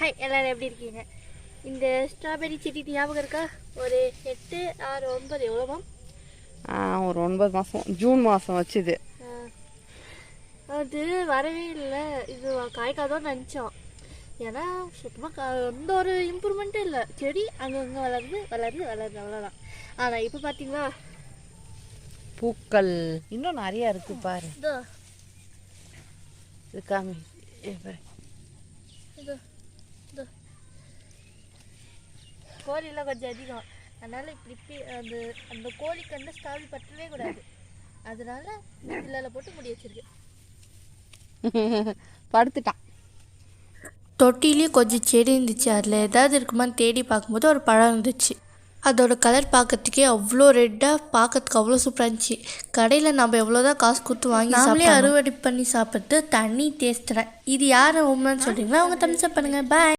Hi எல்லோரும் எப்படி இருக்கீங்க? இந்த ஸ்ட்ராபெரி செடி ஞாபகம் இருக்கா? ஒரு 8, 6, 9 எவ்வளோமா? ஒரு 9 மாதம், ஜூன் மாதம் வச்சுது. அது வரவே இல்லை. இது காய்க்காதோன்னு நினச்சோம். ஏன்னா சுத்தமாக எந்த ஒரு இம்ப்ரூவ்மெண்ட்டும் இல்லை. செடி அங்கங்கே வளருது அவ்வளோதான். ஆனால் இப்போ பார்த்தீங்களா பூக்கள் இன்னும் நிறையா இருக்குது பாரு. இதோ இருக்காமி இதோ இதோ கோழிலாம் கொஞ்சம் அதிகம். அதனால் இப்படி அந்த கோழி கண்டு ஸ்டாவில் பற்றவே கூடாது. அதனால பிள்ளைல போட்டு முடி வச்சிருக்கு. படுத்துட்டான். தொட்டிலே கொஞ்சம் செடி இருந்துச்சு. அதில் ஏதாவது இருக்குமான்னு தேடி பார்க்கும்போது ஒரு பழம் இருந்துச்சு. அதோட கலர் பார்க்கறதுக்கே அவ்வளோ ரெட்டாக, பார்க்கறதுக்கு அவ்வளோ சூப்பராக இருந்துச்சு. கடையில் நம்ம எவ்வளோதான் காசு கொடுத்து வாங்கி நாமளே அறுவடை பண்ணி சாப்பிட்டு தண்ணி டேஸ்ட்டுறேன். இது யார் உண்மைன்னு சொல்கிறீங்களா? அவங்க தம்ஸ் அப் பண்ணுங்கள். பாய்.